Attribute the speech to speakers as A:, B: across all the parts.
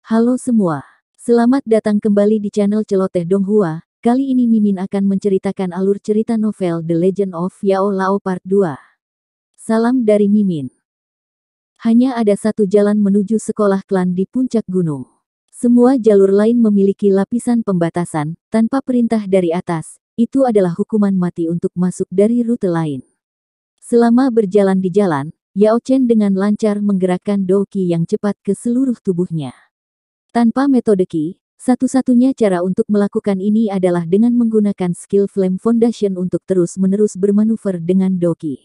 A: Halo semua, selamat datang kembali di channel Celoteh Donghua. Kali ini Mimin akan menceritakan alur cerita novel The Legend of Yao Lao Part 2. Salam dari Mimin. Hanya ada satu jalan menuju sekolah klan di puncak gunung. Semua jalur lain memiliki lapisan pembatasan, tanpa perintah dari atas. Itu adalah hukuman mati untuk masuk dari rute lain. Selama berjalan di jalan, Yao Chen dengan lancar menggerakkan Douqi yang cepat ke seluruh tubuhnya. Tanpa metode Qi, satu-satunya cara untuk melakukan ini adalah dengan menggunakan skill Flame Foundation untuk terus-menerus bermanuver dengan Douqi.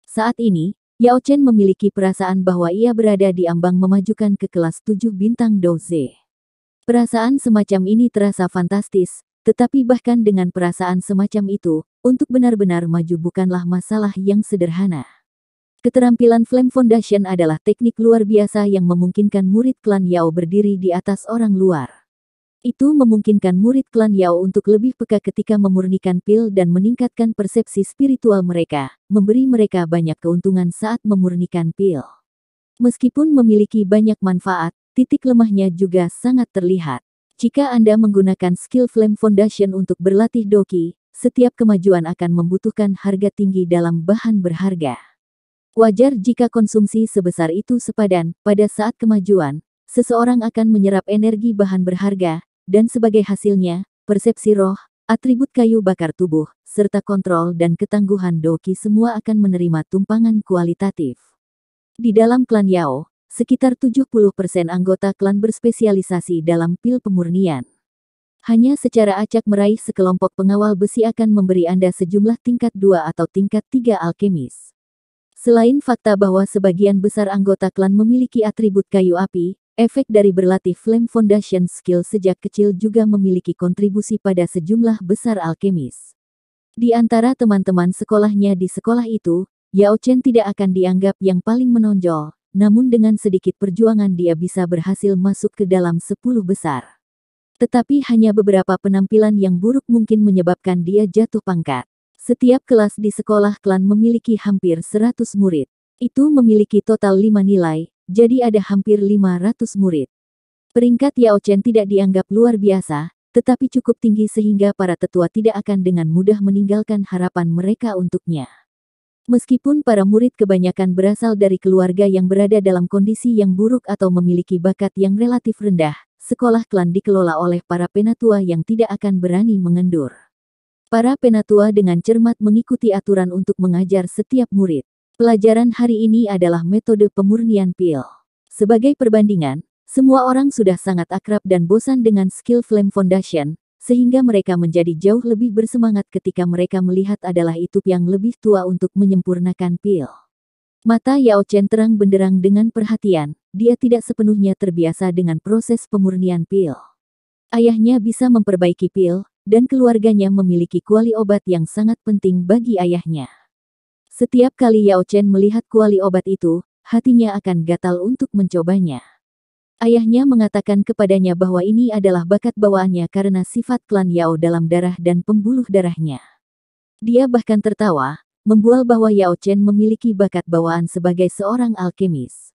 A: Saat ini, Yao Chen memiliki perasaan bahwa ia berada di ambang memajukan ke kelas 7 bintang Douze. Perasaan semacam ini terasa fantastis, tetapi bahkan dengan perasaan semacam itu, untuk benar-benar maju bukanlah masalah yang sederhana. Keterampilan Flame Foundation adalah teknik luar biasa yang memungkinkan murid klan Yao berdiri di atas orang luar. Itu memungkinkan murid klan Yao untuk lebih peka ketika memurnikan pil dan meningkatkan persepsi spiritual mereka, memberi mereka banyak keuntungan saat memurnikan pil. Meskipun memiliki banyak manfaat, titik lemahnya juga sangat terlihat. Jika Anda menggunakan skill Flame Foundation untuk berlatih Douqi, setiap kemajuan akan membutuhkan harga tinggi dalam bahan berharga. Wajar jika konsumsi sebesar itu sepadan, pada saat kemajuan, seseorang akan menyerap energi bahan berharga, dan sebagai hasilnya, persepsi roh, atribut kayu bakar tubuh, serta kontrol dan ketangguhan Douqi semua akan menerima tumpangan kualitatif. Di dalam klan Yao, sekitar 70% anggota klan berspesialisasi dalam pil pemurnian. Hanya secara acak meraih sekelompok pengawal besi akan memberi Anda sejumlah tingkat 2 atau tingkat 3 alkemis. Selain fakta bahwa sebagian besar anggota klan memiliki atribut kayu api, efek dari berlatih Flame Foundation skill sejak kecil juga memiliki kontribusi pada sejumlah besar alkemis. Di antara teman-teman sekolahnya di sekolah itu, Yao Chen tidak akan dianggap yang paling menonjol, namun dengan sedikit perjuangan dia bisa berhasil masuk ke dalam 10 besar. Tetapi hanya beberapa penampilan yang buruk mungkin menyebabkan dia jatuh pangkat. Setiap kelas di sekolah klan memiliki hampir 100 murid. Itu memiliki total 5 nilai, jadi ada hampir 500 murid. Peringkat Yao Chen tidak dianggap luar biasa, tetapi cukup tinggi sehingga para tetua tidak akan dengan mudah meninggalkan harapan mereka untuknya. Meskipun para murid kebanyakan berasal dari keluarga yang berada dalam kondisi yang buruk atau memiliki bakat yang relatif rendah, sekolah klan dikelola oleh para penatua yang tidak akan berani mengendur. Para penatua dengan cermat mengikuti aturan untuk mengajar setiap murid. Pelajaran hari ini adalah metode pemurnian pil. Sebagai perbandingan, semua orang sudah sangat akrab dan bosan dengan skill Flame Foundation, sehingga mereka menjadi jauh lebih bersemangat ketika mereka melihat adalah itu yang lebih tua untuk menyempurnakan pil. Mata Yao Chen terang benderang dengan perhatian, dia tidak sepenuhnya terbiasa dengan proses pemurnian pil. Ayahnya bisa memperbaiki pil, dan keluarganya memiliki kuali obat yang sangat penting bagi ayahnya. Setiap kali Yao Chen melihat kuali obat itu, hatinya akan gatal untuk mencobanya. Ayahnya mengatakan kepadanya bahwa ini adalah bakat bawaannya karena sifat klan Yao dalam darah dan pembuluh darahnya. Dia bahkan tertawa, membual bahwa Yao Chen memiliki bakat bawaan sebagai seorang alkemis.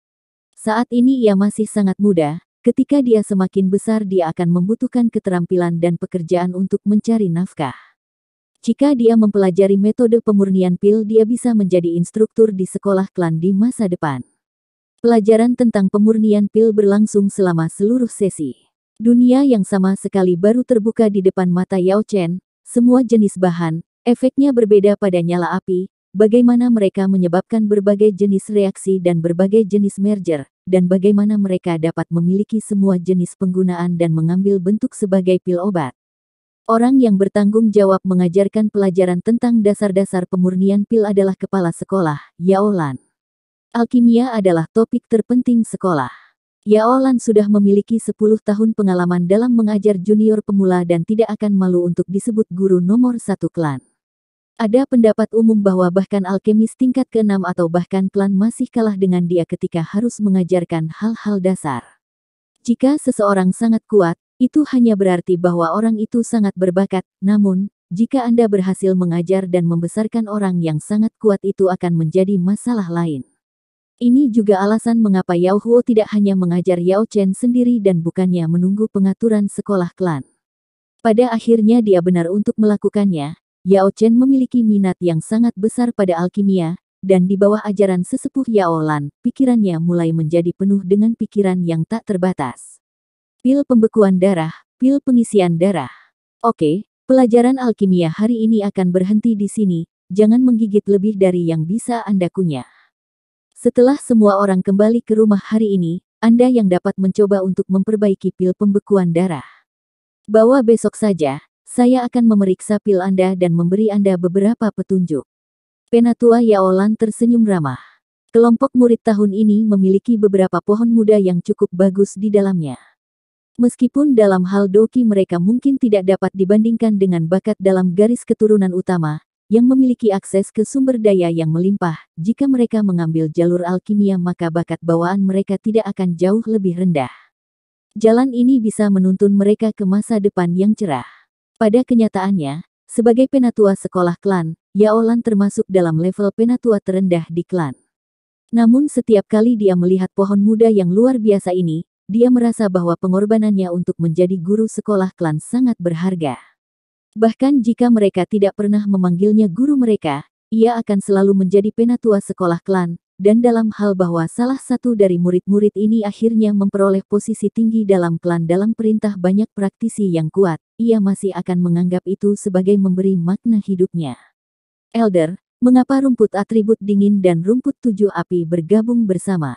A: Saat ini ia masih sangat muda. Ketika dia semakin besar dia akan membutuhkan keterampilan dan pekerjaan untuk mencari nafkah. Jika dia mempelajari metode pemurnian pil dia bisa menjadi instruktur di sekolah klan di masa depan. Pelajaran tentang pemurnian pil berlangsung selama seluruh sesi. Dunia yang sama sekali baru terbuka di depan mata Yao Chen, semua jenis bahan, efeknya berbeda pada nyala api, bagaimana mereka menyebabkan berbagai jenis reaksi dan berbagai jenis merger, dan bagaimana mereka dapat memiliki semua jenis penggunaan dan mengambil bentuk sebagai pil obat. Orang yang bertanggung jawab mengajarkan pelajaran tentang dasar-dasar pemurnian pil adalah kepala sekolah, Yao Lan. Alkimia adalah topik terpenting sekolah. Yao Lan sudah memiliki 10 tahun pengalaman dalam mengajar junior pemula dan tidak akan malu untuk disebut guru nomor 1 klan. Ada pendapat umum bahwa bahkan alkemis tingkat ke-6 atau bahkan klan masih kalah dengan dia ketika harus mengajarkan hal-hal dasar. Jika seseorang sangat kuat, itu hanya berarti bahwa orang itu sangat berbakat, namun, jika Anda berhasil mengajar dan membesarkan orang yang sangat kuat itu akan menjadi masalah lain. Ini juga alasan mengapa Yao Huo tidak hanya mengajar Yao Chen sendiri dan bukannya menunggu pengaturan sekolah klan. Pada akhirnya dia benar untuk melakukannya. Yao Chen memiliki minat yang sangat besar pada alkimia, dan di bawah ajaran sesepuh Yao Lan, pikirannya mulai menjadi penuh dengan pikiran yang tak terbatas. Pil pembekuan darah, pil pengisian darah. Oke, pelajaran alkimia hari ini akan berhenti di sini, jangan menggigit lebih dari yang bisa Anda kunyah. Setelah semua orang kembali ke rumah hari ini, Anda yang dapat mencoba untuk memperbaiki pil pembekuan darah. Bawa besok saja, saya akan memeriksa pil Anda dan memberi Anda beberapa petunjuk. Penatua Yao Lan tersenyum ramah. Kelompok murid tahun ini memiliki beberapa pohon muda yang cukup bagus di dalamnya. Meskipun dalam hal doki mereka mungkin tidak dapat dibandingkan dengan bakat dalam garis keturunan utama, yang memiliki akses ke sumber daya yang melimpah, jika mereka mengambil jalur alkimia maka bakat bawaan mereka tidak akan jauh lebih rendah. Jalan ini bisa menuntun mereka ke masa depan yang cerah. Pada kenyataannya, sebagai penatua sekolah klan, Yao Lan termasuk dalam level penatua terendah di klan. Namun setiap kali dia melihat pohon muda yang luar biasa ini, dia merasa bahwa pengorbanannya untuk menjadi guru sekolah klan sangat berharga. Bahkan jika mereka tidak pernah memanggilnya guru mereka, ia akan selalu menjadi penatua sekolah klan, dan dalam hal bahwa salah satu dari murid-murid ini akhirnya memperoleh posisi tinggi dalam klan dalam perintah banyak praktisi yang kuat, ia masih akan menganggap itu sebagai memberi makna hidupnya. Elder, mengapa rumput atribut dingin dan rumput tujuh api bergabung bersama?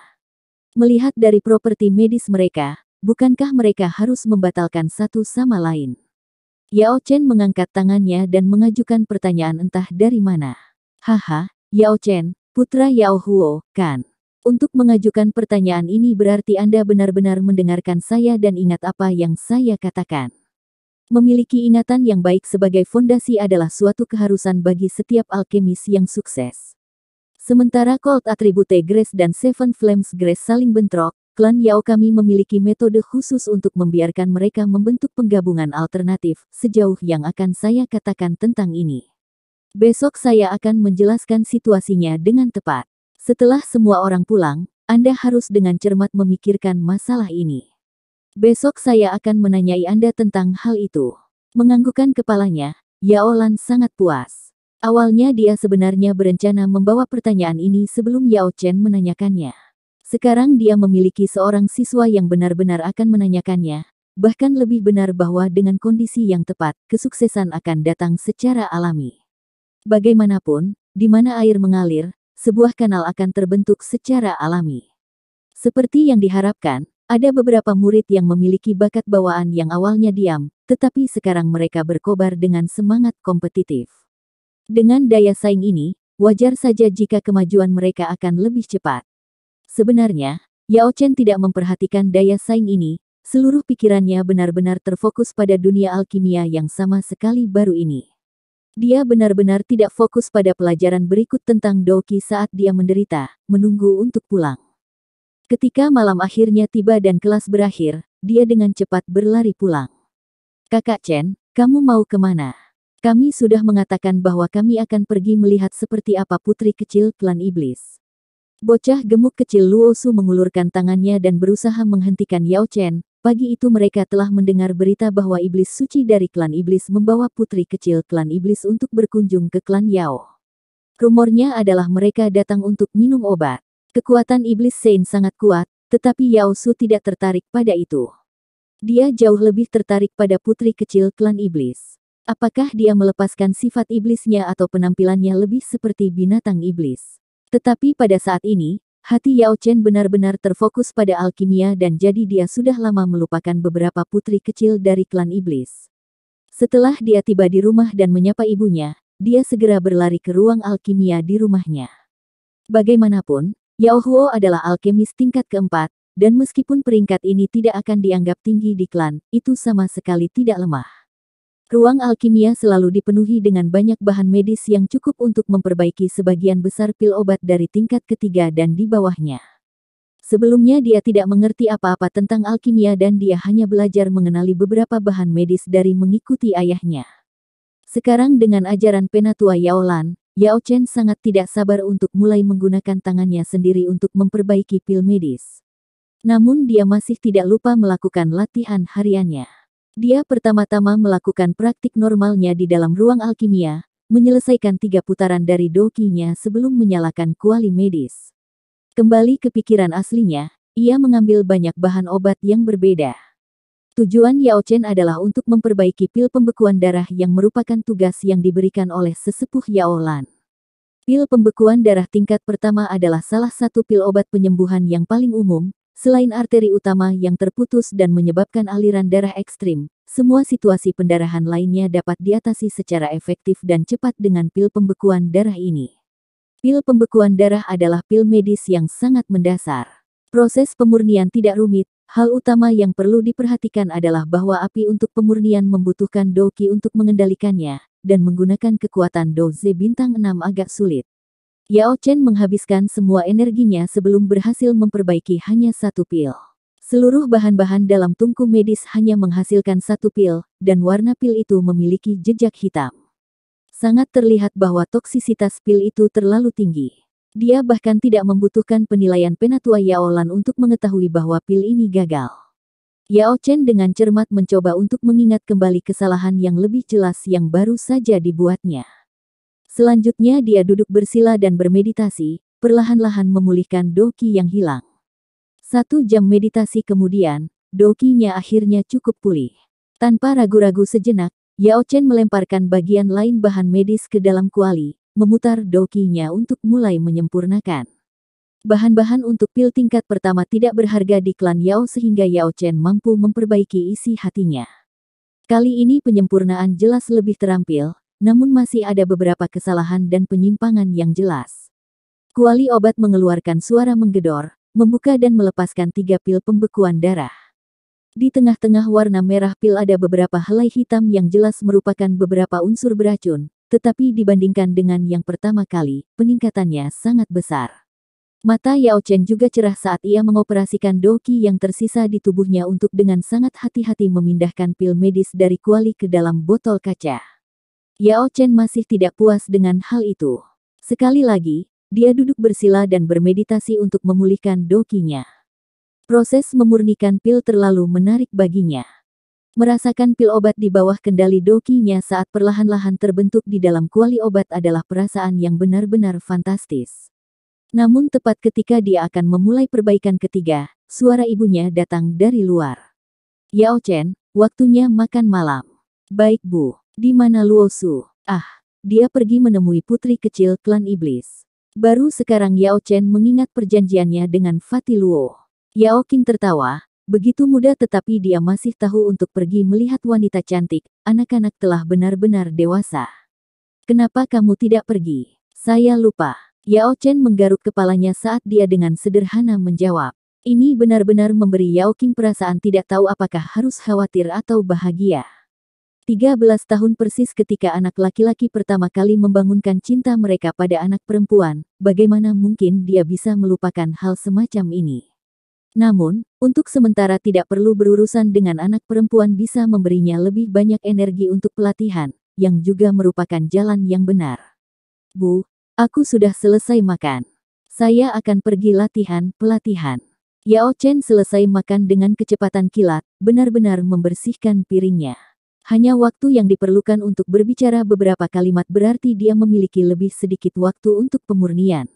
A: Melihat dari properti medis mereka, bukankah mereka harus membatalkan satu sama lain? Yao Chen mengangkat tangannya dan mengajukan pertanyaan entah dari mana. Haha, Yao Chen, putra Yao Huo, kan? Untuk mengajukan pertanyaan ini berarti Anda benar-benar mendengarkan saya dan ingat apa yang saya katakan. Memiliki ingatan yang baik sebagai fondasi adalah suatu keharusan bagi setiap alkemis yang sukses. Sementara Cold Attribute Grace dan Seven Flames Grace saling bentrok, klan Yao kami memiliki metode khusus untuk membiarkan mereka membentuk penggabungan alternatif, sejauh yang akan saya katakan tentang ini. Besok saya akan menjelaskan situasinya dengan tepat. Setelah semua orang pulang, Anda harus dengan cermat memikirkan masalah ini. Besok saya akan menanyai Anda tentang hal itu. Menganggukkan kepalanya, Yao Lan sangat puas. Awalnya dia sebenarnya berencana membawa pertanyaan ini sebelum Yao Chen menanyakannya. Sekarang dia memiliki seorang siswa yang benar-benar akan menanyakannya, bahkan lebih benar bahwa dengan kondisi yang tepat, kesuksesan akan datang secara alami. Bagaimanapun, di mana air mengalir, sebuah kanal akan terbentuk secara alami. Seperti yang diharapkan, ada beberapa murid yang memiliki bakat bawaan yang awalnya diam, tetapi sekarang mereka berkobar dengan semangat kompetitif. Dengan daya saing ini, wajar saja jika kemajuan mereka akan lebih cepat. Sebenarnya, Yao Chen tidak memperhatikan daya saing ini, seluruh pikirannya benar-benar terfokus pada dunia alkimia yang sama sekali baru ini. Dia benar-benar tidak fokus pada pelajaran berikut tentang Doki saat dia menderita, menunggu untuk pulang. Ketika malam akhirnya tiba dan kelas berakhir, dia dengan cepat berlari pulang. Kakak Chen, kamu mau kemana? Kami sudah mengatakan bahwa kami akan pergi melihat seperti apa putri kecil klan iblis. Bocah gemuk kecil Luo Su mengulurkan tangannya dan berusaha menghentikan Yao Chen. Pagi itu mereka telah mendengar berita bahwa iblis suci dari klan iblis membawa putri kecil klan iblis untuk berkunjung ke klan Yao. Rumornya adalah mereka datang untuk minum obat. Kekuatan iblis Sein sangat kuat, tetapi Yao Su tidak tertarik pada itu. Dia jauh lebih tertarik pada putri kecil klan iblis. Apakah dia melepaskan sifat iblisnya atau penampilannya lebih seperti binatang iblis? Tetapi pada saat ini, hati Yao Chen benar-benar terfokus pada alkimia dan jadi dia sudah lama melupakan beberapa putri kecil dari klan iblis. Setelah dia tiba di rumah dan menyapa ibunya, dia segera berlari ke ruang alkimia di rumahnya. Bagaimanapun, Yao Huo adalah alkemis tingkat keempat, dan meskipun peringkat ini tidak akan dianggap tinggi di klan, itu sama sekali tidak lemah. Ruang alkimia selalu dipenuhi dengan banyak bahan medis yang cukup untuk memperbaiki sebagian besar pil obat dari tingkat ketiga dan di bawahnya. Sebelumnya dia tidak mengerti apa-apa tentang alkimia dan dia hanya belajar mengenali beberapa bahan medis dari mengikuti ayahnya. Sekarang dengan ajaran penatua Yao Lan, Yao Chen sangat tidak sabar untuk mulai menggunakan tangannya sendiri untuk memperbaiki pil medis. Namun dia masih tidak lupa melakukan latihan hariannya. Dia pertama-tama melakukan praktik normalnya di dalam ruang alkimia, menyelesaikan 3 putaran dari dokinya sebelum menyalakan kuali medis. Kembali ke pikiran aslinya, ia mengambil banyak bahan obat yang berbeda. Tujuan Yao Chen adalah untuk memperbaiki pil pembekuan darah yang merupakan tugas yang diberikan oleh sesepuh Yao Lan. Pil pembekuan darah tingkat pertama adalah salah satu pil obat penyembuhan yang paling umum, selain arteri utama yang terputus dan menyebabkan aliran darah ekstrim. Semua situasi pendarahan lainnya dapat diatasi secara efektif dan cepat dengan pil pembekuan darah ini. Pil pembekuan darah adalah pil medis yang sangat mendasar. Proses pemurnian tidak rumit. Hal utama yang perlu diperhatikan adalah bahwa api untuk pemurnian membutuhkan doki untuk mengendalikannya, dan menggunakan kekuatan doze bintang 6 agak sulit. Yao Chen menghabiskan semua energinya sebelum berhasil memperbaiki hanya 1 pil. Seluruh bahan-bahan dalam tungku medis hanya menghasilkan 1 pil, dan warna pil itu memiliki jejak hitam. Sangat terlihat bahwa toksisitas pil itu terlalu tinggi. Dia bahkan tidak membutuhkan penilaian penatua Yao Lan untuk mengetahui bahwa pil ini gagal. Yao Chen dengan cermat mencoba untuk mengingat kembali kesalahan yang lebih jelas yang baru saja dibuatnya. Selanjutnya dia duduk bersila dan bermeditasi, perlahan-lahan memulihkan doki yang hilang. 1 jam meditasi kemudian, dokinya akhirnya cukup pulih. Tanpa ragu-ragu sejenak, Yao Chen melemparkan bagian lain bahan medis ke dalam kuali, memutar dokinya untuk mulai menyempurnakan. Bahan-bahan untuk pil tingkat pertama tidak berharga di klan Yao sehingga Yao Chen mampu memperbaiki isi hatinya. Kali ini penyempurnaan jelas lebih terampil, namun masih ada beberapa kesalahan dan penyimpangan yang jelas. Kuali obat mengeluarkan suara menggedor, membuka dan melepaskan 3 pil pembekuan darah. Di tengah-tengah warna merah pil ada beberapa helai hitam yang jelas merupakan beberapa unsur beracun. Tetapi dibandingkan dengan yang pertama kali, peningkatannya sangat besar. Mata Yao Chen juga cerah saat ia mengoperasikan doki yang tersisa di tubuhnya untuk dengan sangat hati-hati memindahkan pil medis dari kuali ke dalam botol kaca. Yao Chen masih tidak puas dengan hal itu. Sekali lagi, dia duduk bersila dan bermeditasi untuk memulihkan dokinya. Proses memurnikan pil terlalu menarik baginya. Merasakan pil obat di bawah kendali dokinya saat perlahan-lahan terbentuk di dalam kuali obat adalah perasaan yang benar-benar fantastis. Namun tepat ketika dia akan memulai perbaikan ketiga, suara ibunya datang dari luar. Yao Chen, waktunya makan malam. Baik Bu, di mana Luo Su? Dia pergi menemui putri kecil klan iblis. Baru sekarang Yao Chen mengingat perjanjiannya dengan Fatih Luo. Yao Qing tertawa. Begitu muda tetapi dia masih tahu untuk pergi melihat wanita cantik, anak-anak telah benar-benar dewasa. Kenapa kamu tidak pergi? Saya lupa. Yao Chen menggaruk kepalanya saat dia dengan sederhana menjawab. Ini benar-benar memberi Yao Qing perasaan tidak tahu apakah harus khawatir atau bahagia. 13 tahun persis ketika anak laki-laki pertama kali membangunkan cinta mereka pada anak perempuan, bagaimana mungkin dia bisa melupakan hal semacam ini? Namun, untuk sementara tidak perlu berurusan dengan anak perempuan bisa memberinya lebih banyak energi untuk pelatihan, yang juga merupakan jalan yang benar. Bu, aku sudah selesai makan. Saya akan pergi pelatihan. Yao Chen selesai makan dengan kecepatan kilat, benar-benar membersihkan piringnya. Hanya waktu yang diperlukan untuk berbicara beberapa kalimat berarti dia memiliki lebih sedikit waktu untuk pemurnian.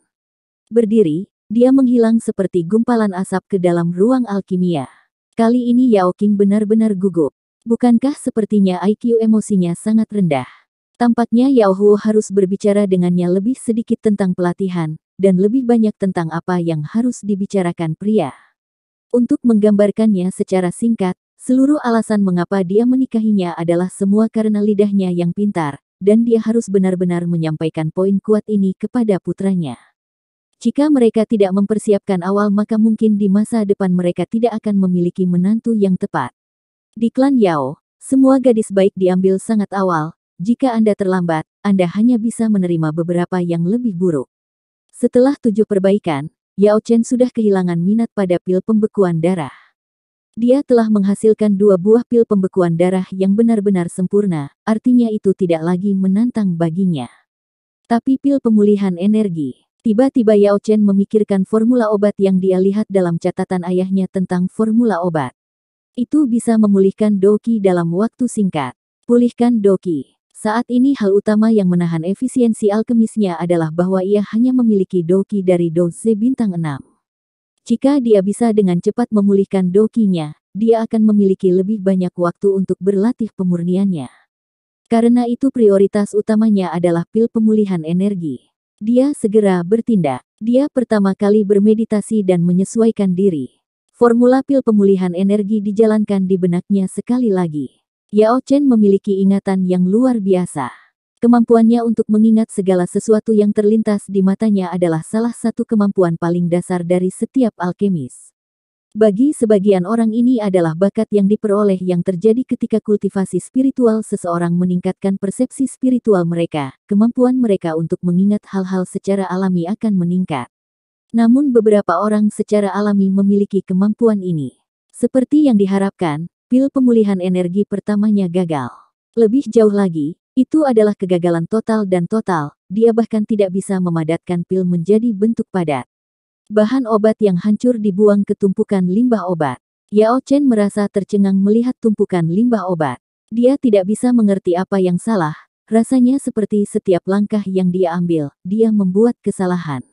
A: Berdiri, dia menghilang seperti gumpalan asap ke dalam ruang alkimia. Kali ini Yao Qing benar-benar gugup. Bukankah sepertinya IQ emosinya sangat rendah? Tampaknya Yao Huo harus berbicara dengannya lebih sedikit tentang pelatihan, dan lebih banyak tentang apa yang harus dibicarakan pria. Untuk menggambarkannya secara singkat, seluruh alasan mengapa dia menikahinya adalah semua karena lidahnya yang pintar, dan dia harus benar-benar menyampaikan poin kuat ini kepada putranya. Jika mereka tidak mempersiapkan awal maka mungkin di masa depan mereka tidak akan memiliki menantu yang tepat. Di klan Yao, semua gadis baik diambil sangat awal, jika Anda terlambat, Anda hanya bisa menerima beberapa yang lebih buruk. Setelah 7 perbaikan, Yao Chen sudah kehilangan minat pada pil pembekuan darah. Dia telah menghasilkan 2 buah pil pembekuan darah yang benar-benar sempurna, artinya itu tidak lagi menantang baginya. Tapi pil pemulihan energi. Tiba-tiba Yao Chen memikirkan formula obat yang dia lihat dalam catatan ayahnya tentang formula obat. Itu bisa memulihkan Doqi dalam waktu singkat. Pulihkan Doqi. Saat ini hal utama yang menahan efisiensi alkemisnya adalah bahwa ia hanya memiliki Doqi dari Doze bintang 6. Jika dia bisa dengan cepat memulihkan Doqinya, dia akan memiliki lebih banyak waktu untuk berlatih pemurniannya. Karena itu prioritas utamanya adalah pil pemulihan energi. Dia segera bertindak. Dia pertama kali bermeditasi dan menyesuaikan diri. Formula pil pemulihan energi dijalankan di benaknya sekali lagi. Yao Chen memiliki ingatan yang luar biasa. Kemampuannya untuk mengingat segala sesuatu yang terlintas di matanya adalah salah satu kemampuan paling dasar dari setiap alkemis. Bagi sebagian orang ini adalah bakat yang diperoleh yang terjadi ketika kultivasi spiritual seseorang meningkatkan persepsi spiritual mereka, kemampuan mereka untuk mengingat hal-hal secara alami akan meningkat. Namun beberapa orang secara alami memiliki kemampuan ini. Seperti yang diharapkan, pil pemulihan energi pertamanya gagal. Lebih jauh lagi, itu adalah kegagalan total dan total, dia bahkan tidak bisa memadatkan pil menjadi bentuk padat. Bahan obat yang hancur dibuang ke tumpukan limbah obat. Yao Chen merasa tercengang melihat tumpukan limbah obat. Dia tidak bisa mengerti apa yang salah, rasanya seperti setiap langkah yang dia ambil, dia membuat kesalahan.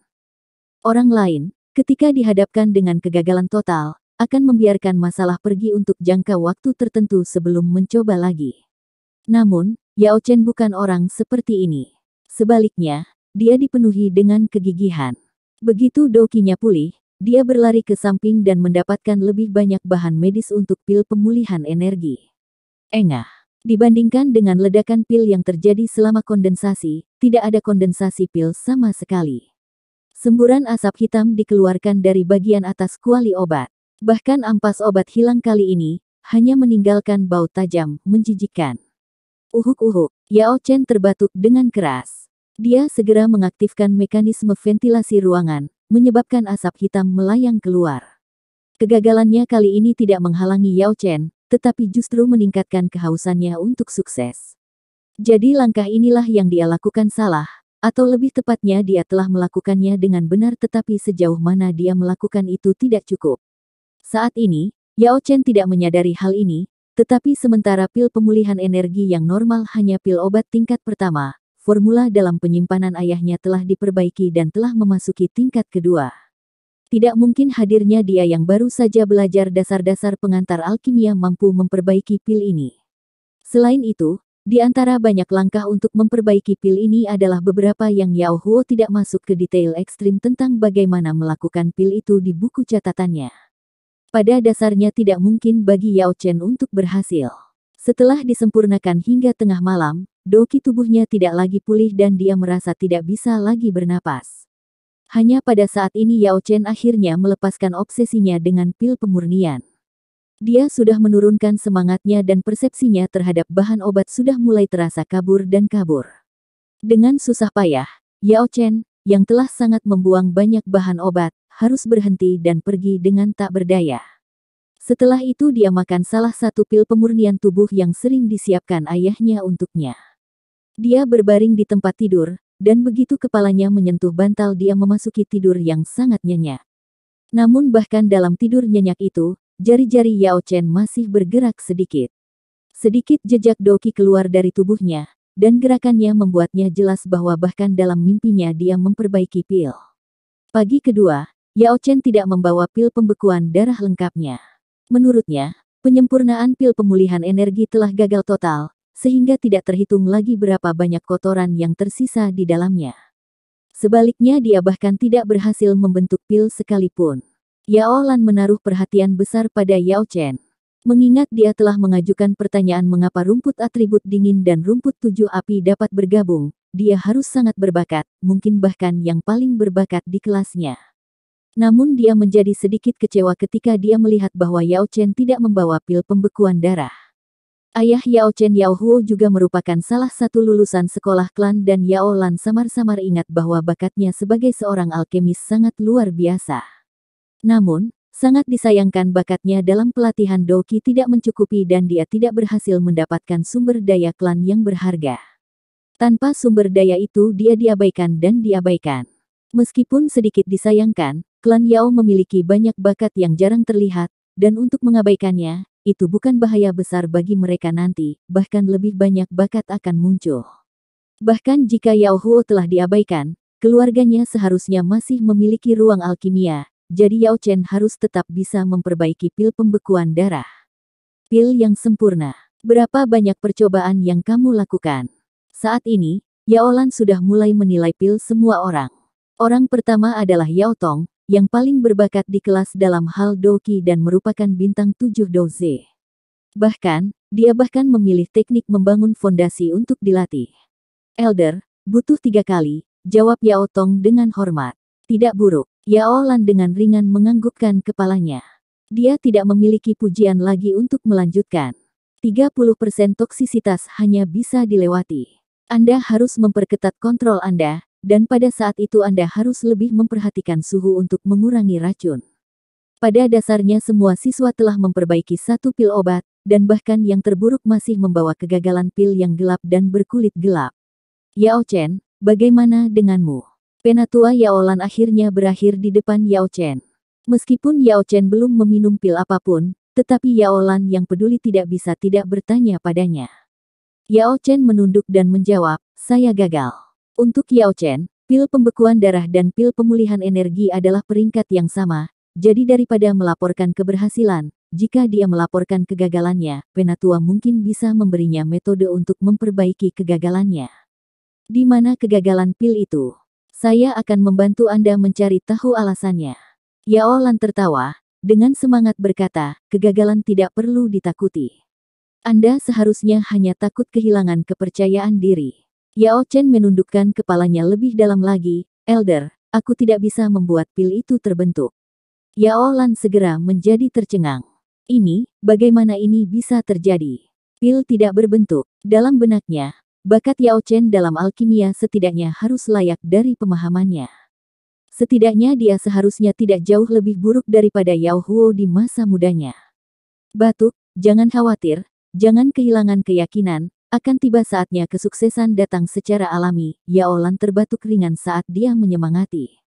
A: Orang lain, ketika dihadapkan dengan kegagalan total, akan membiarkan masalah pergi untuk jangka waktu tertentu sebelum mencoba lagi. Namun, Yao Chen bukan orang seperti ini. Sebaliknya, dia dipenuhi dengan kegigihan. Begitu Doqinya pulih, dia berlari ke samping dan mendapatkan lebih banyak bahan medis untuk pil pemulihan energi. Engah. Dibandingkan dengan ledakan pil yang terjadi selama kondensasi, tidak ada kondensasi pil sama sekali. Semburan asap hitam dikeluarkan dari bagian atas kuali obat. Bahkan ampas obat hilang kali ini, hanya meninggalkan bau tajam, menjijikkan. Uhuk-uhuk, Yao Chen terbatuk dengan keras. Dia segera mengaktifkan mekanisme ventilasi ruangan, menyebabkan asap hitam melayang keluar. Kegagalannya kali ini tidak menghalangi Yao Chen, tetapi justru meningkatkan kehausannya untuk sukses. Jadi langkah inilah yang dia lakukan salah, atau lebih tepatnya dia telah melakukannya dengan benar tetapi sejauh mana dia melakukan itu tidak cukup. Saat ini, Yao Chen tidak menyadari hal ini, tetapi sementara pil pemulihan energi yang normal hanya pil obat tingkat pertama, formula dalam penyimpanan ayahnya telah diperbaiki dan telah memasuki tingkat kedua. Tidak mungkin hadirnya dia yang baru saja belajar dasar-dasar pengantar alkimia mampu memperbaiki pil ini. Selain itu, di antara banyak langkah untuk memperbaiki pil ini adalah beberapa yang Yao Huo tidak masuk ke detail ekstrim tentang bagaimana melakukan pil itu di buku catatannya. Pada dasarnya tidak mungkin bagi Yao Chen untuk berhasil. Setelah disempurnakan hingga tengah malam, Doqi tubuhnya tidak lagi pulih dan dia merasa tidak bisa lagi bernapas. Hanya pada saat ini Yao Chen akhirnya melepaskan obsesinya dengan pil pemurnian. Dia sudah menurunkan semangatnya dan persepsinya terhadap bahan obat sudah mulai terasa kabur dan kabur. Dengan susah payah, Yao Chen, yang telah sangat membuang banyak bahan obat, harus berhenti dan pergi dengan tak berdaya. Setelah itu dia makan salah satu pil pemurnian tubuh yang sering disiapkan ayahnya untuknya. Dia berbaring di tempat tidur, dan begitu kepalanya menyentuh bantal dia memasuki tidur yang sangat nyenyak. Namun bahkan dalam tidur nyenyak itu, jari-jari Yao Chen masih bergerak sedikit. Sedikit jejak Doqi keluar dari tubuhnya, dan gerakannya membuatnya jelas bahwa bahkan dalam mimpinya dia memperbaiki pil. Pagi kedua, Yao Chen tidak membawa pil pembekuan darah lengkapnya. Menurutnya, penyempurnaan pil pemulihan energi telah gagal total, sehingga tidak terhitung lagi berapa banyak kotoran yang tersisa di dalamnya. Sebaliknya dia bahkan tidak berhasil membentuk pil sekalipun. Yao Lan menaruh perhatian besar pada Yao Chen. Mengingat dia telah mengajukan pertanyaan mengapa rumput atribut dingin dan rumput 7 api dapat bergabung, dia harus sangat berbakat, mungkin bahkan yang paling berbakat di kelasnya. Namun dia menjadi sedikit kecewa ketika dia melihat bahwa Yao Chen tidak membawa pil pembekuan darah. Ayah Yao Chen Yao Huo juga merupakan salah satu lulusan sekolah klan dan Yao Lan samar-samar ingat bahwa bakatnya sebagai seorang alkemis sangat luar biasa. Namun, sangat disayangkan bakatnya dalam pelatihan Doqi tidak mencukupi dan dia tidak berhasil mendapatkan sumber daya klan yang berharga. Tanpa sumber daya itu dia diabaikan dan diabaikan. Meskipun sedikit disayangkan, klan Yao memiliki banyak bakat yang jarang terlihat, dan untuk mengabaikannya, itu bukan bahaya besar bagi mereka nanti, bahkan lebih banyak bakat akan muncul. Bahkan jika Yao Huo telah diabaikan, keluarganya seharusnya masih memiliki ruang alkimia, jadi Yao Chen harus tetap bisa memperbaiki pil pembekuan darah. Pil yang sempurna. Berapa banyak percobaan yang kamu lakukan? Saat ini, Yao Lan sudah mulai menilai pil semua orang. Orang pertama adalah Yao Tong, yang paling berbakat di kelas dalam hal Doqi dan merupakan bintang 7 Doze. Bahkan, dia memilih teknik membangun fondasi untuk dilatih. Elder, butuh 3 kali, jawab Yao Tong dengan hormat. Tidak buruk. Yao Lan dengan ringan menganggukkan kepalanya. Dia tidak memiliki pujian lagi untuk melanjutkan. 30% toksisitas hanya bisa dilewati. Anda harus memperketat kontrol Anda, dan pada saat itu Anda harus lebih memperhatikan suhu untuk mengurangi racun. Pada dasarnya semua siswa telah memperbaiki 1 pil obat, dan bahkan yang terburuk masih membawa kegagalan pil yang gelap dan berkulit gelap. Yao Chen, bagaimana denganmu? Penatua Yao Lan akhirnya berakhir di depan Yao Chen. Meskipun Yao Chen belum meminum pil apapun, tetapi Yao Lan yang peduli tidak bisa tidak bertanya padanya. Yao Chen menunduk dan menjawab, saya gagal. Untuk Yao Chen, pil pembekuan darah dan pil pemulihan energi adalah peringkat yang sama, jadi daripada melaporkan keberhasilan, jika dia melaporkan kegagalannya, penatua mungkin bisa memberinya metode untuk memperbaiki kegagalannya. Di mana kegagalan pil itu? Saya akan membantu Anda mencari tahu alasannya. Yao Lan tertawa, dengan semangat berkata, kegagalan tidak perlu ditakuti. Anda seharusnya hanya takut kehilangan kepercayaan diri. Yao Chen menundukkan kepalanya lebih dalam lagi, Elder, aku tidak bisa membuat pil itu terbentuk. Yao Lan segera menjadi tercengang. Ini, bagaimana ini bisa terjadi? Pil tidak berbentuk. Dalam benaknya, bakat Yao Chen dalam alkimia setidaknya harus layak dari pemahamannya. Setidaknya dia seharusnya tidak jauh lebih buruk daripada Yao Huo di masa mudanya. Batuk, jangan khawatir, jangan kehilangan keyakinan, akan tiba saatnya kesuksesan datang secara alami. Yao Lan terbatuk ringan saat dia menyemangati.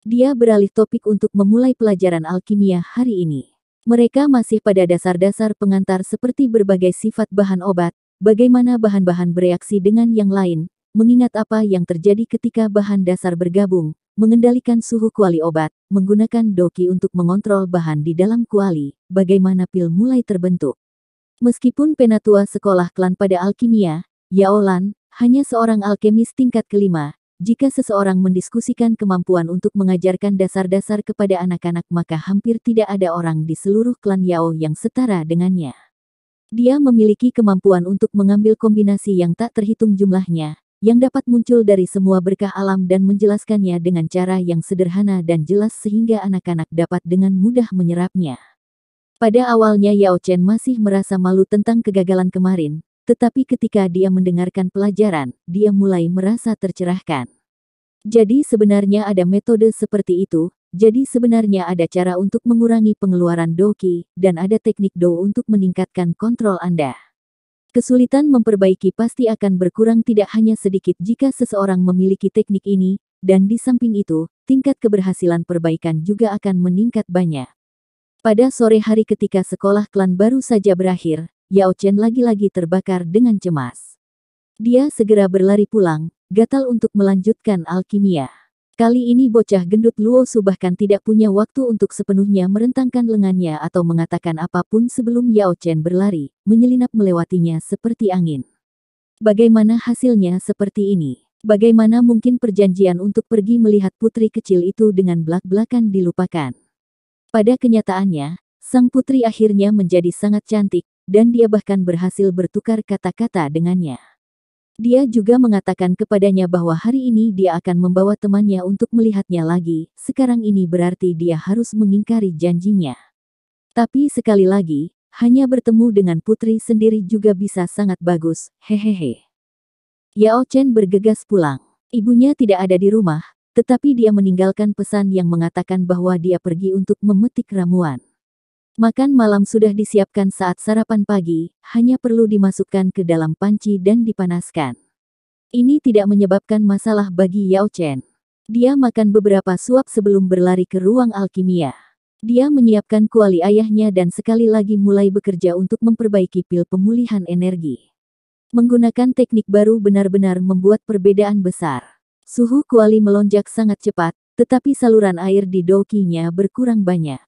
A: Dia beralih topik untuk memulai pelajaran alkimia hari ini. Mereka masih pada dasar-dasar pengantar seperti berbagai sifat bahan obat, bagaimana bahan-bahan bereaksi dengan yang lain, mengingat apa yang terjadi ketika bahan dasar bergabung, mengendalikan suhu kuali obat, menggunakan Doqi untuk mengontrol bahan di dalam kuali, bagaimana pil mulai terbentuk. Meskipun penatua sekolah klan pada alkimia, Yao Lan, hanya seorang alkemis tingkat kelima, jika seseorang mendiskusikan kemampuan untuk mengajarkan dasar-dasar kepada anak-anak maka hampir tidak ada orang di seluruh klan Yao yang setara dengannya. Dia memiliki kemampuan untuk mengambil kombinasi yang tak terhitung jumlahnya, yang dapat muncul dari semua berkah alam dan menjelaskannya dengan cara yang sederhana dan jelas sehingga anak-anak dapat dengan mudah menyerapnya. Pada awalnya Yao Chen masih merasa malu tentang kegagalan kemarin, tetapi ketika dia mendengarkan pelajaran, dia mulai merasa tercerahkan. Jadi sebenarnya ada metode seperti itu, jadi sebenarnya ada cara untuk mengurangi pengeluaran Doqi, dan ada teknik Do untuk meningkatkan kontrol Anda. Kesulitan memperbaiki pasti akan berkurang tidak hanya sedikit jika seseorang memiliki teknik ini, dan di samping itu, tingkat keberhasilan perbaikan juga akan meningkat banyak. Pada sore hari ketika sekolah klan baru saja berakhir, Yao Chen lagi-lagi terbakar dengan cemas. Dia segera berlari pulang, gatal untuk melanjutkan alkimia. Kali ini bocah gendut Luo Su bahkan tidak punya waktu untuk sepenuhnya merentangkan lengannya atau mengatakan apapun sebelum Yao Chen berlari, menyelinap melewatinya seperti angin. Bagaimana hasilnya seperti ini? Bagaimana mungkin perjanjian untuk pergi melihat putri kecil itu dengan belak-belakan dilupakan? Pada kenyataannya, sang putri akhirnya menjadi sangat cantik, dan dia bahkan berhasil bertukar kata-kata dengannya. Dia juga mengatakan kepadanya bahwa hari ini dia akan membawa temannya untuk melihatnya lagi, sekarang ini berarti dia harus mengingkari janjinya. Tapi sekali lagi, hanya bertemu dengan putri sendiri juga bisa sangat bagus, hehehe. Yao Chen bergegas pulang. Ibunya tidak ada di rumah, tetapi dia meninggalkan pesan yang mengatakan bahwa dia pergi untuk memetik ramuan. Makan malam sudah disiapkan saat sarapan pagi, hanya perlu dimasukkan ke dalam panci dan dipanaskan. Ini tidak menyebabkan masalah bagi Yao Chen. Dia makan beberapa suap sebelum berlari ke ruang alkimia. Dia menyiapkan kuali ayahnya dan sekali lagi mulai bekerja untuk memperbaiki pil pemulihan energi. Menggunakan teknik baru benar-benar membuat perbedaan besar. Suhu kuali melonjak sangat cepat, tetapi saluran air di dokinya berkurang banyak.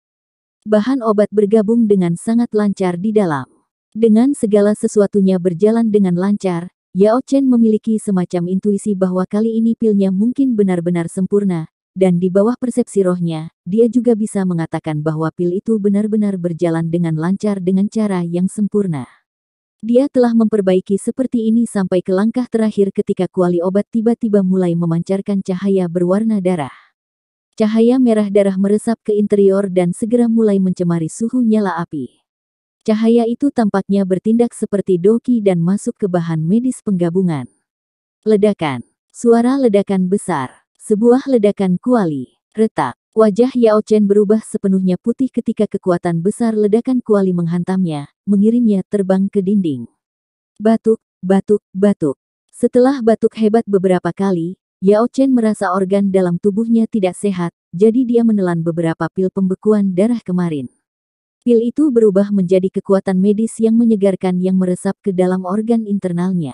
A: Bahan obat bergabung dengan sangat lancar di dalam. Dengan segala sesuatunya berjalan dengan lancar, Yao Chen memiliki semacam intuisi bahwa kali ini pilnya mungkin benar-benar sempurna, dan di bawah persepsi rohnya, dia juga bisa mengatakan bahwa pil itu benar-benar berjalan dengan lancar dengan cara yang sempurna. Dia telah memperbaiki seperti ini sampai ke langkah terakhir ketika kuali obat tiba-tiba mulai memancarkan cahaya berwarna darah. Cahaya merah darah meresap ke interior dan segera mulai mencemari suhu nyala api. Cahaya itu tampaknya bertindak seperti doki dan masuk ke bahan medis penggabungan. Ledakan. Suara ledakan besar. Sebuah ledakan kuali. Retak. Wajah Yao Chen berubah sepenuhnya putih ketika kekuatan besar ledakan kuali menghantamnya, mengirimnya terbang ke dinding. Batuk, batuk, batuk. Setelah batuk hebat beberapa kali, Yao Chen merasa organ dalam tubuhnya tidak sehat, jadi dia menelan beberapa pil pembekuan darah kemarin. Pil itu berubah menjadi kekuatan medis yang menyegarkan yang meresap ke dalam organ internalnya.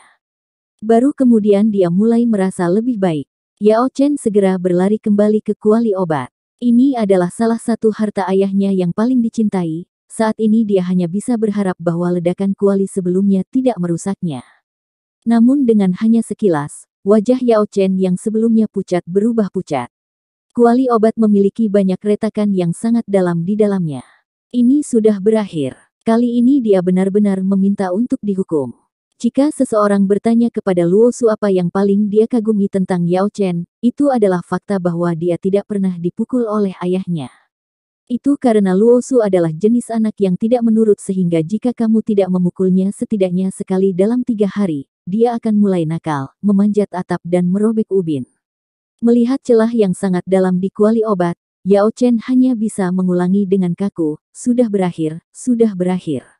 A: Baru kemudian dia mulai merasa lebih baik. Yao Chen segera berlari kembali ke kuali obat. Ini adalah salah satu harta ayahnya yang paling dicintai. Saat ini dia hanya bisa berharap bahwa ledakan kuali sebelumnya tidak merusaknya. Namun dengan hanya sekilas, wajah Yao Chen yang sebelumnya pucat berubah pucat. Kuali obat memiliki banyak retakan yang sangat dalam di dalamnya. Ini sudah berakhir. Kali ini dia benar-benar meminta untuk dihukum. Jika seseorang bertanya kepada Luo Su apa yang paling dia kagumi tentang Yao Chen, itu adalah fakta bahwa dia tidak pernah dipukul oleh ayahnya. Itu karena Luo Su adalah jenis anak yang tidak menurut sehingga jika kamu tidak memukulnya setidaknya sekali dalam 3 hari, dia akan mulai nakal, memanjat atap dan merobek ubin. Melihat celah yang sangat dalam di kuali obat, Yao Chen hanya bisa mengulangi dengan kaku, sudah berakhir, sudah berakhir.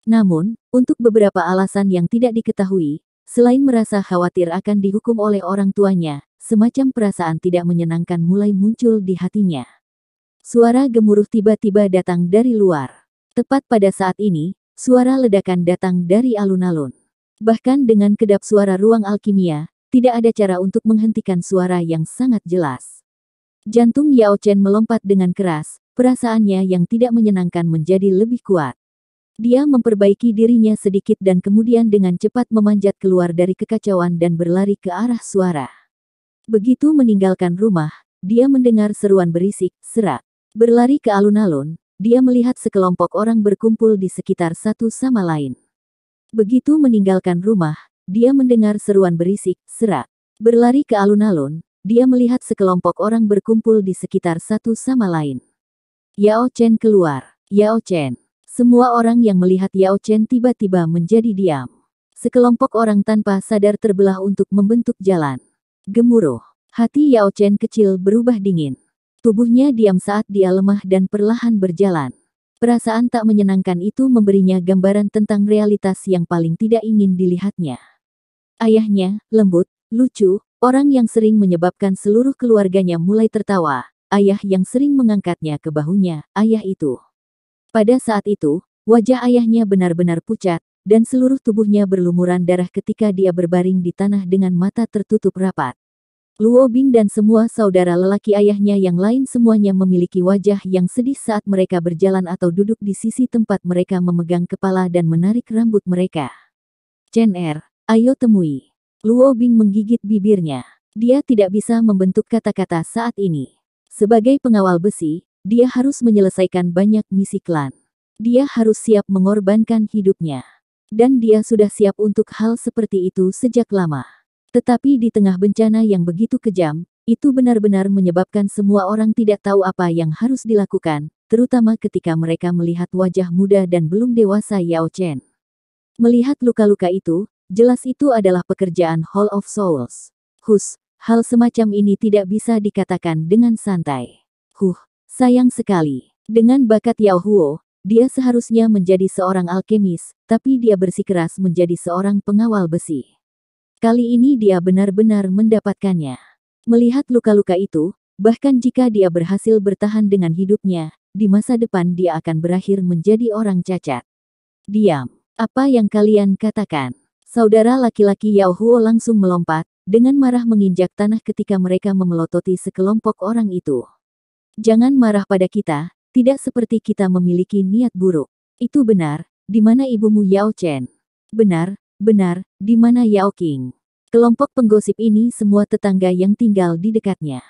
A: Namun, untuk beberapa alasan yang tidak diketahui, selain merasa khawatir akan dihukum oleh orang tuanya, semacam perasaan tidak menyenangkan mulai muncul di hatinya. Suara gemuruh tiba-tiba datang dari luar. Tepat pada saat ini, suara ledakan datang dari alun-alun. Bahkan dengan kedap suara ruang alkimia, tidak ada cara untuk menghentikan suara yang sangat jelas. Jantung Yao Chen melompat dengan keras, perasaannya yang tidak menyenangkan menjadi lebih kuat. Dia memperbaiki dirinya sedikit dan kemudian dengan cepat memanjat keluar dari kekacauan dan berlari ke arah suara. Begitu meninggalkan rumah, dia mendengar seruan berisik, serak. Berlari ke alun-alun, dia melihat sekelompok orang berkumpul di sekitar satu sama lain. Begitu meninggalkan rumah, dia mendengar seruan berisik, serak. Berlari ke alun-alun, dia melihat sekelompok orang berkumpul di sekitar satu sama lain. Yao Chen keluar. Yao Chen. Semua orang yang melihat Yao Chen tiba-tiba menjadi diam. Sekelompok orang tanpa sadar terbelah untuk membentuk jalan. Gemuruh. Hati Yao Chen kecil berubah dingin. Tubuhnya diam saat dia lemah dan perlahan berjalan. Perasaan tak menyenangkan itu memberinya gambaran tentang realitas yang paling tidak ingin dilihatnya. Ayahnya, lembut, lucu, orang yang sering menyebabkan seluruh keluarganya mulai tertawa. Ayah yang sering mengangkatnya ke bahunya, ayah itu. Pada saat itu, wajah ayahnya benar-benar pucat, dan seluruh tubuhnya berlumuran darah ketika dia berbaring di tanah dengan mata tertutup rapat. Luo Bing dan semua saudara lelaki ayahnya yang lain semuanya memiliki wajah yang sedih saat mereka berjalan atau duduk di sisi tempat mereka memegang kepala dan menarik rambut mereka. Chen Er, ayo temui. Luo Bing menggigit bibirnya. Dia tidak bisa membentuk kata-kata saat ini. Sebagai pengawal besi, dia harus menyelesaikan banyak misi klan. Dia harus siap mengorbankan hidupnya. Dan dia sudah siap untuk hal seperti itu sejak lama. Tetapi di tengah bencana yang begitu kejam, itu benar-benar menyebabkan semua orang tidak tahu apa yang harus dilakukan, terutama ketika mereka melihat wajah muda dan belum dewasa Yao Chen. Melihat luka-luka itu, jelas itu adalah pekerjaan Hall of Souls. Hal semacam ini tidak bisa dikatakan dengan santai. Sayang sekali. Dengan bakat Yao Huo, dia seharusnya menjadi seorang alkemis, tapi dia bersikeras menjadi seorang pengawal besi. Kali ini dia benar-benar mendapatkannya. Melihat luka-luka itu, bahkan jika dia berhasil bertahan dengan hidupnya, di masa depan dia akan berakhir menjadi orang cacat. Diam. Apa yang kalian katakan? Saudara laki-laki Yao Huo langsung melompat, dengan marah menginjak tanah ketika mereka memelototi sekelompok orang itu. Jangan marah pada kita, tidak seperti kita memiliki niat buruk. Itu benar, di mana ibumu Yao Chen? Benar, benar, di mana Yao Qing? Kelompok penggosip ini semua tetangga yang tinggal di dekatnya.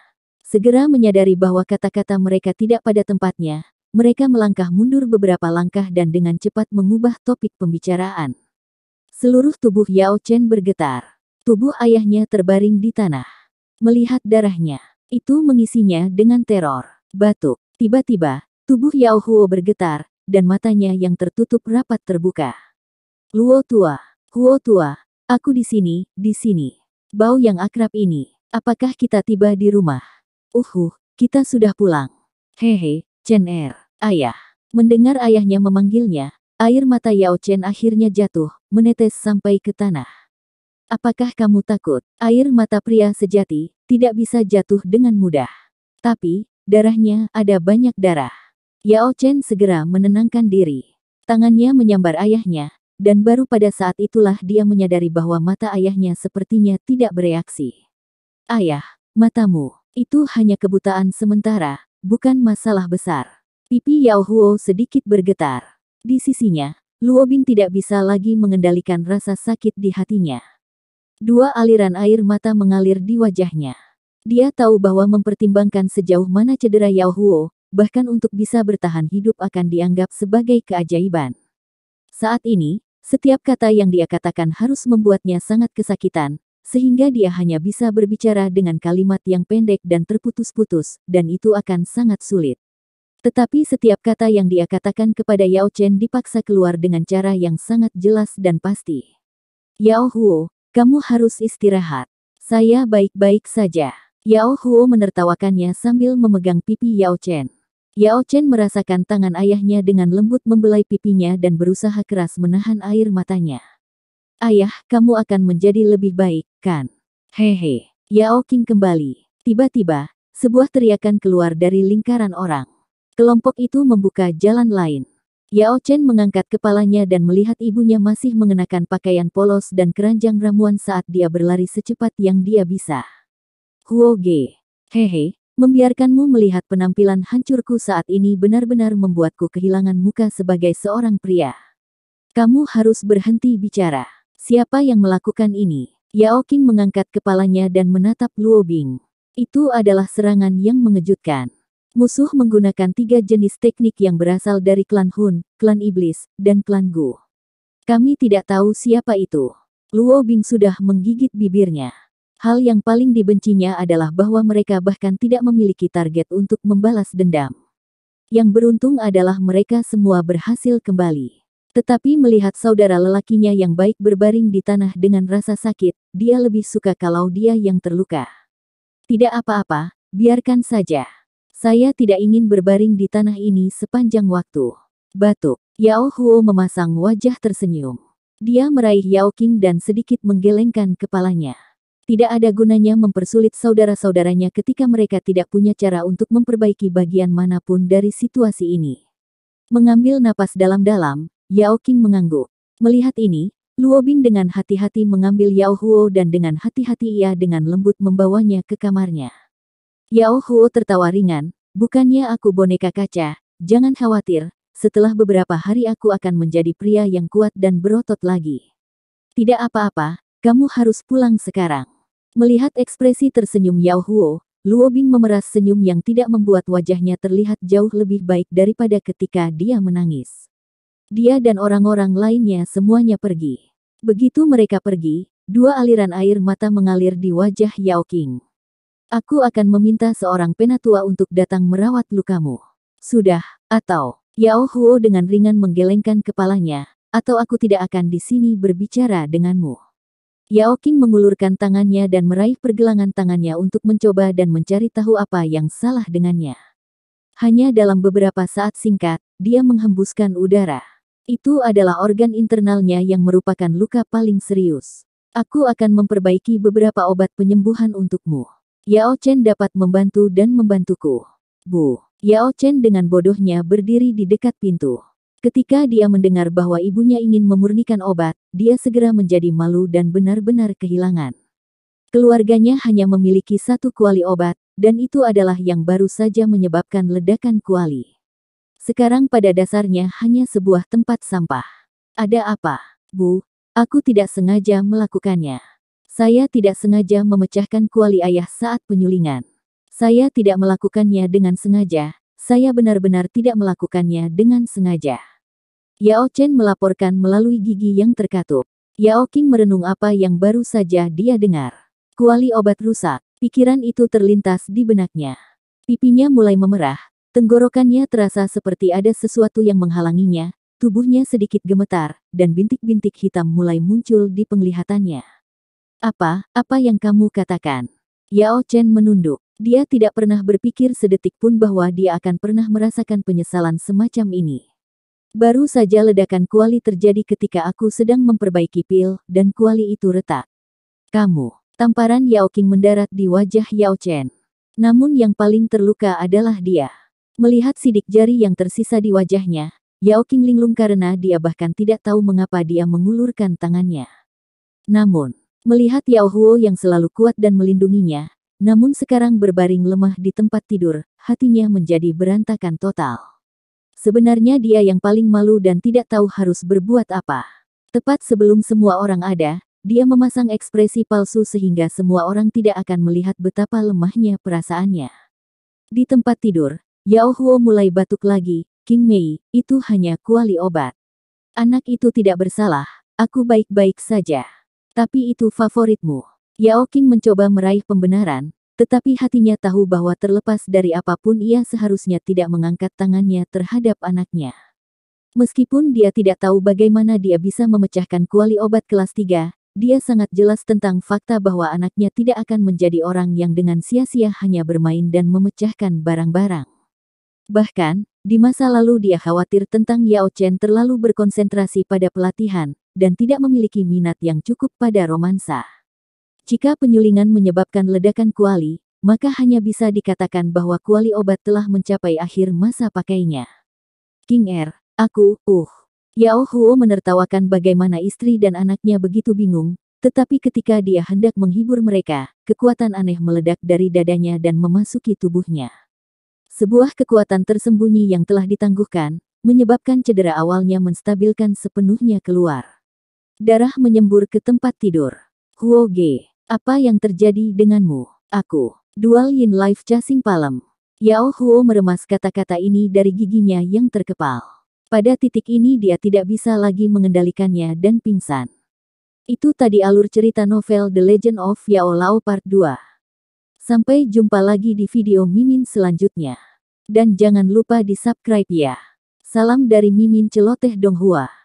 A: Segera menyadari bahwa kata-kata mereka tidak pada tempatnya, mereka melangkah mundur beberapa langkah dan dengan cepat mengubah topik pembicaraan. Seluruh tubuh Yao Chen bergetar. Tubuh ayahnya terbaring di tanah. Melihat darahnya, itu mengisinya dengan teror. Batuk. Tiba-tiba, tubuh Yao Huo bergetar, dan matanya yang tertutup rapat terbuka. Luo tua, Huo tua, aku di sini, di sini. Bau yang akrab ini. Apakah kita tiba di rumah? Kita sudah pulang. Hehe, Chen Er, ayah. Mendengar ayahnya memanggilnya, air mata Yao Chen akhirnya jatuh, menetes sampai ke tanah. Apakah kamu takut? Air mata pria sejati tidak bisa jatuh dengan mudah. Tapi, darahnya ada banyak darah. Yao Chen segera menenangkan diri. Tangannya menyambar ayahnya, dan baru pada saat itulah dia menyadari bahwa mata ayahnya sepertinya tidak bereaksi. Ayah, matamu, itu hanya kebutaan sementara, bukan masalah besar. Pipi Yao Huo sedikit bergetar. Di sisinya, Luo Bing tidak bisa lagi mengendalikan rasa sakit di hatinya. Dua aliran air mata mengalir di wajahnya. Dia tahu bahwa mempertimbangkan sejauh mana cedera Yao Huo, bahkan untuk bisa bertahan hidup akan dianggap sebagai keajaiban. Saat ini, setiap kata yang dia katakan harus membuatnya sangat kesakitan, sehingga dia hanya bisa berbicara dengan kalimat yang pendek dan terputus-putus, dan itu akan sangat sulit. Tetapi setiap kata yang dia katakan kepada Yao Chen dipaksa keluar dengan cara yang sangat jelas dan pasti. Yao Huo, kamu harus istirahat. Saya baik-baik saja. Yao Huo menertawakannya sambil memegang pipi Yao Chen. Yao Chen merasakan tangan ayahnya dengan lembut membelai pipinya dan berusaha keras menahan air matanya. Ayah, kamu akan menjadi lebih baik, kan? Hehe. Yao Qing kembali. Tiba-tiba, sebuah teriakan keluar dari lingkaran orang. Kelompok itu membuka jalan lain. Yao Chen mengangkat kepalanya dan melihat ibunya masih mengenakan pakaian polos dan keranjang ramuan saat dia berlari secepat yang dia bisa. Huo Ge. Hehe, membiarkanmu melihat penampilan hancurku saat ini benar-benar membuatku kehilangan muka sebagai seorang pria. Kamu harus berhenti bicara. Siapa yang melakukan ini? Yao Qing mengangkat kepalanya dan menatap Luo Bing. Itu adalah serangan yang mengejutkan. Musuh menggunakan 3 jenis teknik yang berasal dari klan Hun, klan Iblis, dan klan Gu. Kami tidak tahu siapa itu. Luo Bing sudah menggigit bibirnya. Hal yang paling dibencinya adalah bahwa mereka bahkan tidak memiliki target untuk membalas dendam. Yang beruntung adalah mereka semua berhasil kembali. Tetapi melihat saudara lelakinya yang baik berbaring di tanah dengan rasa sakit, dia lebih suka kalau dia yang terluka. Tidak apa-apa, biarkan saja. Saya tidak ingin berbaring di tanah ini sepanjang waktu. Batuk. Yao Huo memasang wajah tersenyum. Dia meraih Yao Qing dan sedikit menggelengkan kepalanya. Tidak ada gunanya mempersulit saudara-saudaranya ketika mereka tidak punya cara untuk memperbaiki bagian manapun dari situasi ini. Mengambil napas dalam-dalam, Yao Qing mengangguk. Melihat ini, Luo Bing dengan hati-hati mengambil Yao Huo dan dengan hati-hati ia dengan lembut membawanya ke kamarnya. Yao Huo tertawa ringan, bukannya aku boneka kaca, jangan khawatir, setelah beberapa hari aku akan menjadi pria yang kuat dan berotot lagi. Tidak apa-apa, kamu harus pulang sekarang. Melihat ekspresi tersenyum Yao Huo, Luo Bing memeras senyum yang tidak membuat wajahnya terlihat jauh lebih baik daripada ketika dia menangis. Dia dan orang-orang lainnya semuanya pergi. Begitu mereka pergi, 2 aliran air mata mengalir di wajah Yao Qing. Aku akan meminta seorang penatua untuk datang merawat lukamu. Sudah, atau, Yao Huo dengan ringan menggelengkan kepalanya, atau aku tidak akan di sini berbicara denganmu. Yao Qing mengulurkan tangannya dan meraih pergelangan tangannya untuk mencoba dan mencari tahu apa yang salah dengannya. Hanya dalam beberapa saat singkat, dia menghembuskan udara. Itu adalah organ internalnya yang merupakan luka paling serius. Aku akan memperbaiki beberapa obat penyembuhan untukmu. Yao Chen dapat membantu dan membantuku. Bu. Yao Chen dengan bodohnya berdiri di dekat pintu. Ketika dia mendengar bahwa ibunya ingin memurnikan obat, dia segera menjadi malu dan benar-benar kehilangan. Keluarganya hanya memiliki satu kuali obat, dan itu adalah yang baru saja menyebabkan ledakan kuali. Sekarang pada dasarnya hanya sebuah tempat sampah. Ada apa, Bu? Aku tidak sengaja melakukannya. Saya tidak sengaja memecahkan kuali ayah saat penyulingan. Saya tidak melakukannya dengan sengaja. Saya benar-benar tidak melakukannya dengan sengaja. Yao Chen melaporkan melalui gigi yang terkatup. Yao Qing merenung apa yang baru saja dia dengar. Kuali obat rusak. Pikiran itu terlintas di benaknya. Pipinya mulai memerah. Tenggorokannya terasa seperti ada sesuatu yang menghalanginya. Tubuhnya sedikit gemetar, dan bintik-bintik hitam mulai muncul di penglihatannya. Apa yang kamu katakan? Yao Chen menunduk. Dia tidak pernah berpikir sedetik pun bahwa dia akan pernah merasakan penyesalan semacam ini. Baru saja ledakan kuali terjadi ketika aku sedang memperbaiki pil, dan kuali itu retak. Kamu. Tamparan Yao Qing mendarat di wajah Yao Chen. Namun yang paling terluka adalah dia. Melihat sidik jari yang tersisa di wajahnya, Yao Qing linglung karena dia bahkan tidak tahu mengapa dia mengulurkan tangannya. Namun, melihat Yao Huo yang selalu kuat dan melindunginya, namun sekarang berbaring lemah di tempat tidur, hatinya menjadi berantakan total. Sebenarnya dia yang paling malu dan tidak tahu harus berbuat apa. Tepat sebelum semua orang ada, dia memasang ekspresi palsu sehingga semua orang tidak akan melihat betapa lemahnya perasaannya. Di tempat tidur, Yao Huo mulai batuk lagi. King Mei, itu hanya kuali obat. Anak itu tidak bersalah, aku baik-baik saja. Tapi itu favoritmu. Yao Qing mencoba meraih pembenaran, tetapi hatinya tahu bahwa terlepas dari apapun ia seharusnya tidak mengangkat tangannya terhadap anaknya. Meskipun dia tidak tahu bagaimana dia bisa memecahkan kuali obat kelas 3, dia sangat jelas tentang fakta bahwa anaknya tidak akan menjadi orang yang dengan sia-sia hanya bermain dan memecahkan barang-barang. Bahkan, di masa lalu dia khawatir tentang Yao Chen terlalu berkonsentrasi pada pelatihan, dan tidak memiliki minat yang cukup pada romansa. Jika penyulingan menyebabkan ledakan kuali, maka hanya bisa dikatakan bahwa kuali obat telah mencapai akhir masa pakainya. King Er, Yao Huo menertawakan bagaimana istri dan anaknya begitu bingung, tetapi ketika dia hendak menghibur mereka, kekuatan aneh meledak dari dadanya dan memasuki tubuhnya. Sebuah kekuatan tersembunyi yang telah ditangguhkan, menyebabkan cedera awalnya menstabilkan sepenuhnya keluar. Darah menyembur ke tempat tidur. Huo Ge, apa yang terjadi denganmu? Dual Yin Life Chasing Palm. Yao Huo meremas kata-kata ini dari giginya yang terkepal. Pada titik ini dia tidak bisa lagi mengendalikannya dan pingsan. Itu tadi alur cerita novel The Legend of Yao Lao Part 2. Sampai jumpa lagi di video Mimin selanjutnya. Dan jangan lupa di subscribe ya. Salam dari Mimin Celoteh Donghua.